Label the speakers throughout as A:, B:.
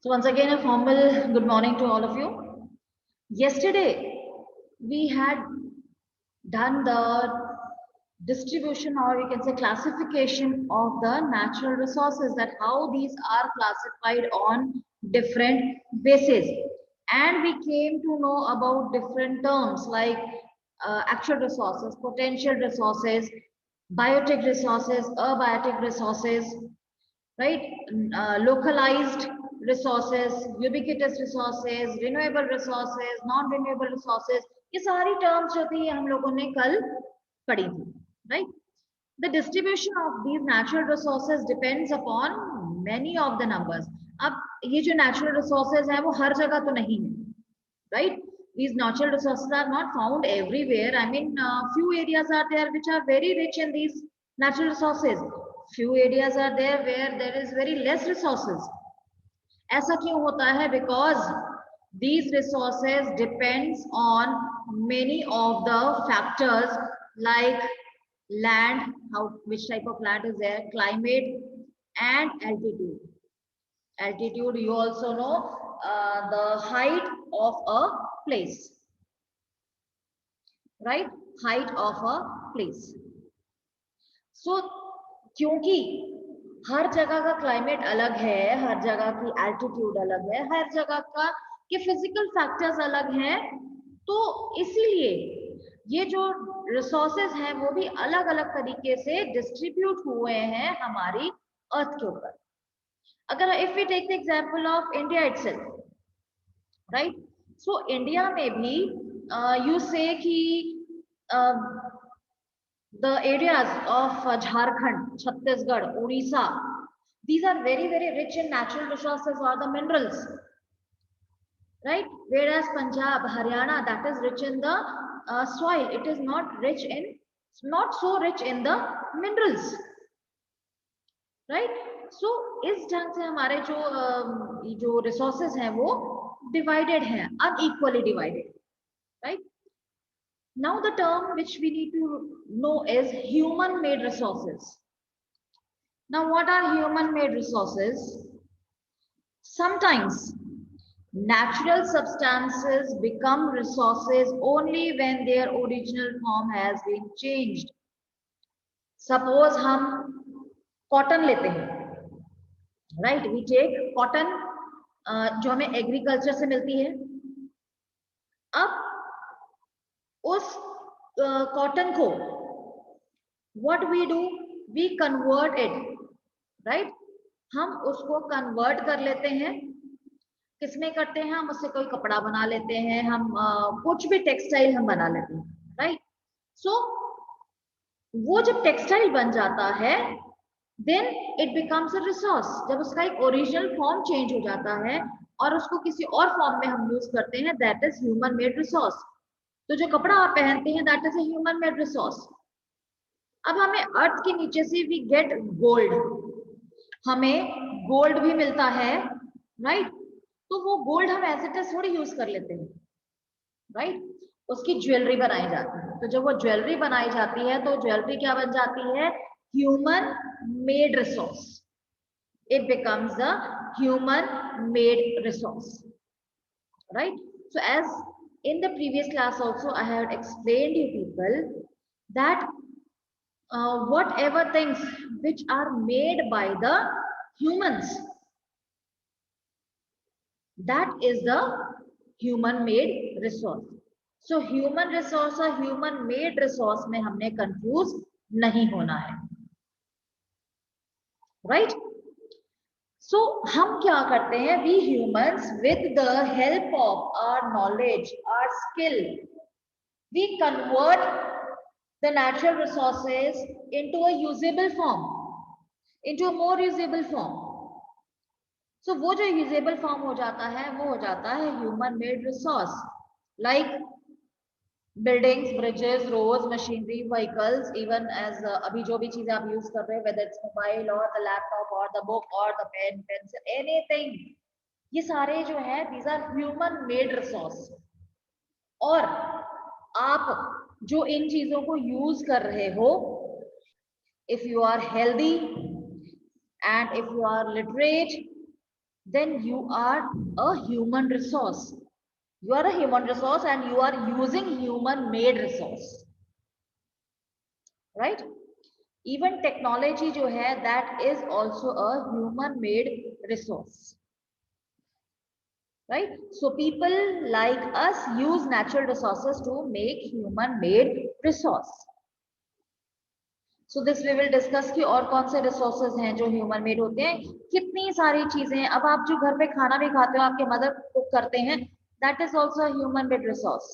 A: So once again, a formal good morning to all of you. Yesterday, we had done the distribution, or you can say classification of the natural resources, that how these are classified on different bases. And we came to know about different terms like actual resources, potential resources, biotic resources, abiotic resources, right? Localized resources, ubiquitous resources, renewable resources, non-renewable resources, ये सारी terms जो थी हम लोगों ने कल पढ़ी थी, right? The distribution of these natural resources depends upon many of the numbers. अब ये जो natural resources हैं वो हर जगह तो नहीं है, right? These natural resources are not found everywhere. I mean, few areas are there which are very rich in these natural resources. Few areas are there where there is very less resources. ऐसा क्यों होता है? Because these resources depends on many of the factors like land, which type of land is there, climate, and altitude. Altitude, you also know, the height of a place, right? Height of a place. So क्योंकि हर जगह का climate अलग है, हर जगह की altitude अलग है, हर जगह का के फिजिकल फैक्टर्स अलग हैं, तो इसीलिए ये जो रिसोर्सेज हैं वो भी अलग अलग तरीके से डिस्ट्रीब्यूट हुए हैं हमारी अर्थ के ऊपर. अगर if we take the example of India itself, right? So India में भी यू से कि the areas of Jharkhand, Chhattisgarh, Odisha, these are very, very rich in natural resources or the minerals, right? Whereas Punjab, Haryana, that is rich in the soil. It is not rich in, not so rich in the minerals, right? So इस ढंग से हमारे जो resources हैं वो divided हैं, unequally divided, right? Now the term which we need to know is human-made resources. Now what are human-made resources? Sometimes natural substances become resources only when their original form has been changed. Suppose हम cotton लेते हैं, right? We take cotton जो हमें agriculture से मिलती है. अब उस कॉटन को what we do, we convert it, right? हम उसको कन्वर्ट कर लेते हैं. किसमें करते हैं? हम उससे कोई कपड़ा बना लेते हैं, हम कुछ भी टेक्सटाइल हम बना लेते हैं, राइट? सो वो जब टेक्सटाइल बन जाता है, then it becomes a resource. जब उसका एक ओरिजिनल फॉर्म चेंज हो जाता है और उसको किसी और फॉर्म में हम यूज करते हैं, that is human made resource. तो जो कपड़ा आप पहनते हैं, that is a human made resource. अब हमें अर्थ के नीचे से वी गेट गोल्ड, हमें गोल्ड भी मिलता है, राइट? तो वो गोल्ड हम एज इट इज थोड़ी यूज कर लेते हैं, राइट? उसकी ज्वेलरी बनाई जाती है. तो जब वो ज्वेलरी बनाई जाती है तो ज्वेलरी क्या बन जाती है? Human made resource. It becomes the human made resource, right? So as in the previous class also I have explained you people that whatever things which are made by the humans, that is the human made resource. So human resource और human made resource में हमने confuse नहीं होना है, right? So हम क्या करते हैं? We humans, with the help of our knowledge, our skill, we convert the natural resources into a usable form, into a more usable form. So वो जो usable form हो जाता है वो हो जाता है human made resource, like buildings, bridges, roads, machinery, vehicles, even as अभी जो भी चीजें आप यूज कर रहे हैं, whether it's mobile or the laptop or the book or the pen, pencil, anything, ये सारे जो है these are human made resource. और आप जो इन चीजों को यूज कर रहे हो, if you are healthy and if you are literate, then you are a human resource. You are a human resource and you are using human made resource, right? Even technology जो है, that is also a human made resource, right? So people like us use natural resources to make human made resource. So this we will discuss कि और कौन से resources हैं जो human made होते हैं. कितनी सारी चीजें हैं. अब आप जो घर पे खाना भी खाते हो, आपके मदर कुक करते हैं, that is also a human made resource,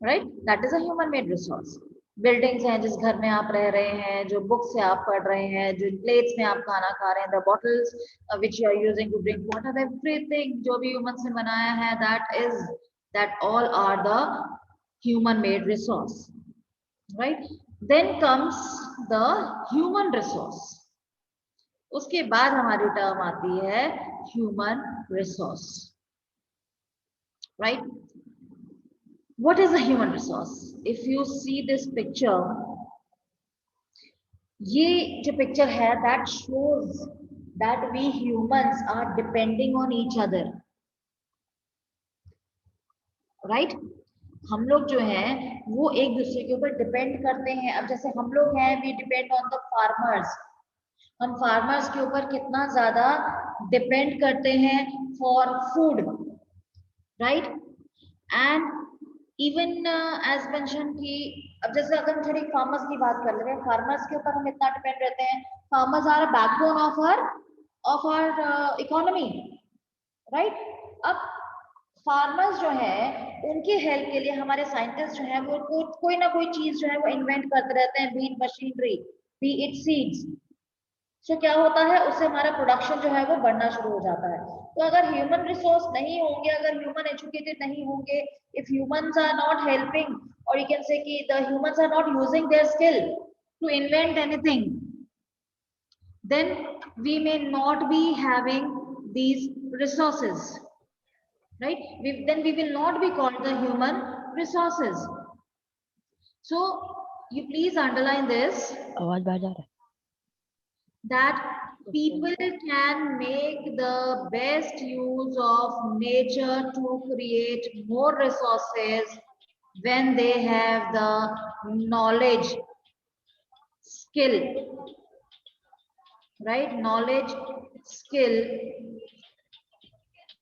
A: right? That is a human made resource. Buildings हैं जिस घर में आप रह रहे हैं, जो बुक्स से आप पढ़ रहे हैं, जो प्लेट्स में आप खाना खा रहे हैं, the bottles which you are using to drink water, everything जो भी ह्यूमन ने बनाया है, that all are the human made resource, right? Then comes the human resource. उसके बाद हमारी टर्म आती है human resource, right? What is a human resource? If you see this picture, ये जो picture है, that shows that we humans are depending on each other, right? हम लोग जो हैं वो एक दूसरे के ऊपर डिपेंड करते हैं. अब जैसे हम लोग हैं, we depend on the farmers. हम फार्मर्स के ऊपर कितना ज्यादा डिपेंड करते हैं for food, right? And even as mention कि अब जैसे अगर हम थोड़ी फार्मर्स की बात कर ले रहे हैं, फार्मर्स के ऊपर हम इतना डिपेंड रहते हैं. Farmers are backbone of our economy, right? अब फार्मर्स जो है उनकी हेल्प के लिए हमारे साइंटिस्ट जो है वो कोई ना कोई चीज जो है वो इन्वेंट करते रहते हैं, be it machinery, be it seeds. So क्या होता है, उससे हमारा प्रोडक्शन जो है वो बढ़ना शुरू हो जाता है. तो अगर ह्यूमन रिसोर्स नहीं होंगे, अगर ह्यूमन एजुकेटेड नहीं होंगे, if humans are not helping, और यू कैन से कि the humans are not using their skill to invent anything, then we may not be having these resources, right? Then we will not be called the human resources. So you please underline this,
B: आवाज बाहर जा रहा है.
A: that people can make the best use of nature to create more resources when they have the knowledge, skill, right? Knowledge, skill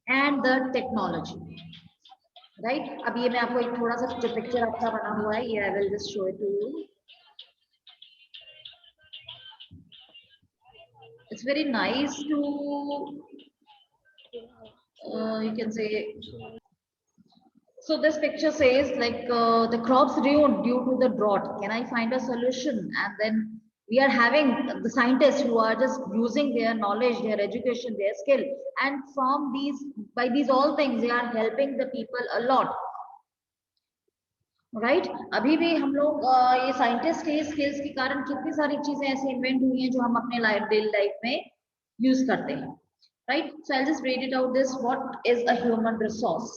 A: and the technology, right? अब ये मैं आपको एक थोड़ा सा जो पिक्चर अच्छा बना हुआ है, ये I will just show it to you. It's very nice to you can say. So this picture says like the crops ruined due to the drought. Can I find a solution? And then we are having the scientists who are just using their knowledge, their education, their skill, and from these, by these all things, they are helping the people a lot. Right? अभी भी हम लोग ये scientist के skills के कारण कितनी सारी चीजें ऐसी इन्वेंट हुई हैं जो हम अपने डेली लाइफ में यूज करते हैं, right? So I just read it out this. What is a human resource?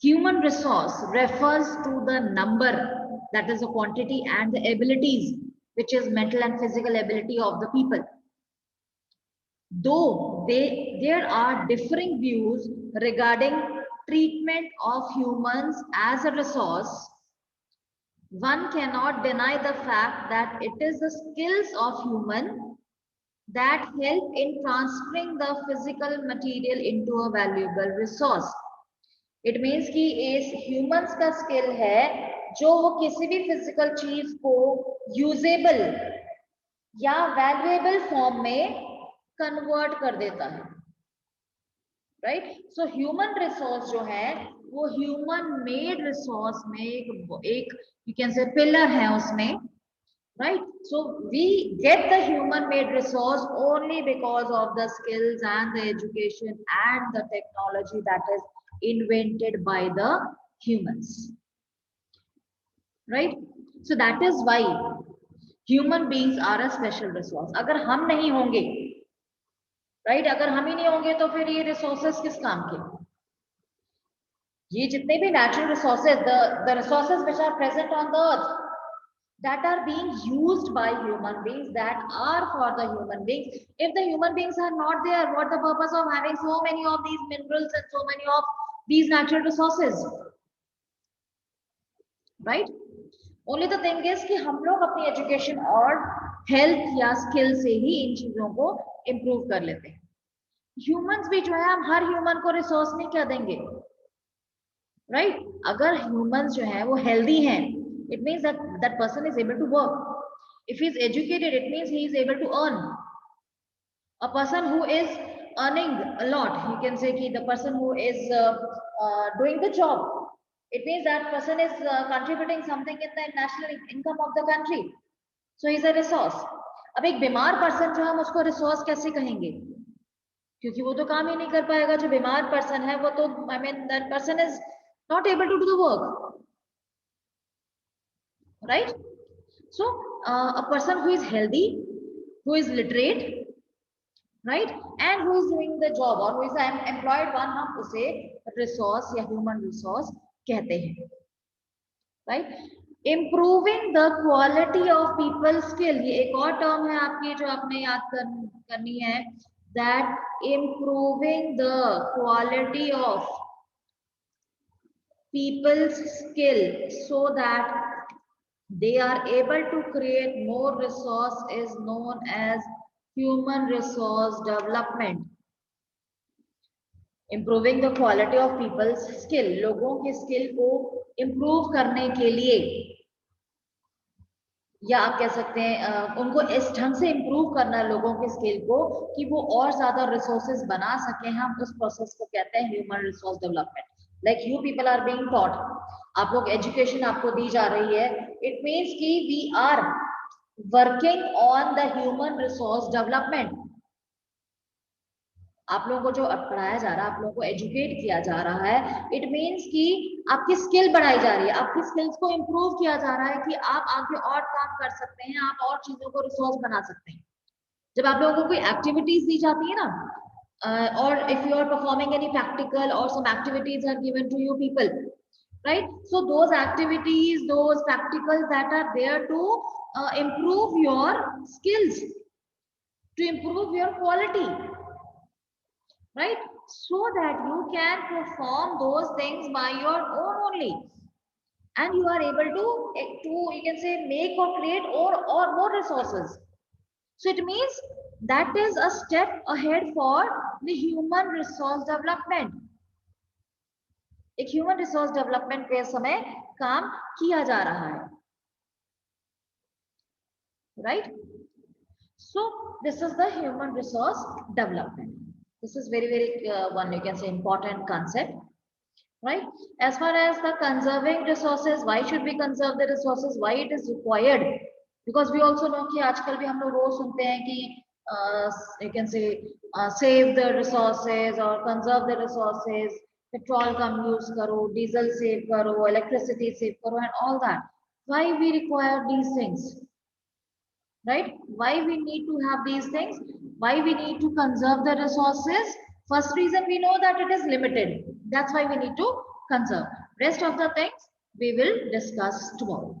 A: Human resource refers to the number, that is the quantity, and the abilities, which is mental and physical ability of the people. Though there are differing views regarding treatment of humans as a resource, one cannot deny the fact that it is the skills of human that help in transferring the physical material into a valuable resource. It means कि इस humans का skill है जो वो किसी भी physical चीज को usable या valuable form में convert कर देता है, right? So human resource जो है वो human made resource में एक you can say pillar है उसमें, right? So we get the human made resource only because of the skills and the education and the technology that is invented by the humans, right? So that is why human beings are a special resource. अगर हम नहीं होंगे, right? अगर हम ही नहीं होंगे तो फिर ये रिसोर्सेस किस काम के? ये जितने भी natural resources, the resources which are present on the earth, that are being used by human beings, that are for the human beings. If the human beings are not there, what the purpose of having so many of these minerals and so many of these natural resources, right? Only the thing is कि हम लोग अपनी education और health या skill से ही इन चीजों को improve कर लेते हैं. ह्यूमंस भी जो है, हम हर ह्यूमन को रिसोर्स नहीं क्या देंगे, राइट? अगर ह्यूमंस जो है वो हेल्दी हैं, it means that that person is able to work. If he is educated, it means he is able to earn. A person who is earning a lot, you can say कि the person who is doing the job, it means that person is contributing something in the national income of the country, so he is a resource. अब एक बीमार person जो हम उसको resource कैसे कहेंगे, क्योंकि वो तो काम ही नहीं कर पाएगा. जो बीमार पर्सन है वो तो, I mean that person is not able to do the work, right? So a person who is healthy, who is literate, right, and who is doing the job or who is an employed one, हम उसे resource या human resource कहते हैं, right? Improving the quality of people skill, ये एक और term है आपकी जो आपने याद करनी है, that improving the quality of people's skill so that they are able to create more resource is known as human resource development. Improving the quality of people's skill, लोगों की स्किल को improve करने के लिए, या आप कह सकते हैं उनको इस ढंग से improve करना लोगों की स्किल को कि वो और ज्यादा resources बना सकें, हम उस प्रोसेस को कहते हैं human resource development. Like you people are being taught, आप लोग एजुकेशन आपको दी जा रही है, इट मीन्स कि we are working on the human resource development. आप लोगों को जो पढ़ाया जा रहा है, आप लोगों को एजुकेट किया जा रहा है, इट मीन्स कि आपकी स्किल बढ़ाई जा रही है, आपकी स्किल्स को इम्प्रूव किया जा रहा है कि आप आगे और काम कर सकते हैं, आप और चीजों को रिसोर्स बना सकते हैं. जब आप लोगों को कोई एक्टिविटीज दी जाती है ना, or if you are performing any practical or some activities are given to you people, right? So those activities, those practicals that are there to improve your skills, to improve your quality, right? So that you can perform those things by your own only, and you are able to you can say make or create or more resources. So it means that is a step ahead for the human resource development. एक human resource development पे समय काम किया जा रहा है, right? So this is the human resource development. This is very one you can say important concept, right? As far as the conserving resources, why should we conserve the resources, why it is required? Because we also know कि आजकल भी हम लोग रोज सुनते हैं कि you can say save the resources or conserve the resources, petrol कम use करो, डीजल सेव करो, इलेक्ट्रिसिटी सेव करो, and all that. Why we require these things, right? Why we need to have these things, why we need to conserve the resources? First reason, we know that it is limited, that's why we need to conserve. Rest of the things we will discuss tomorrow.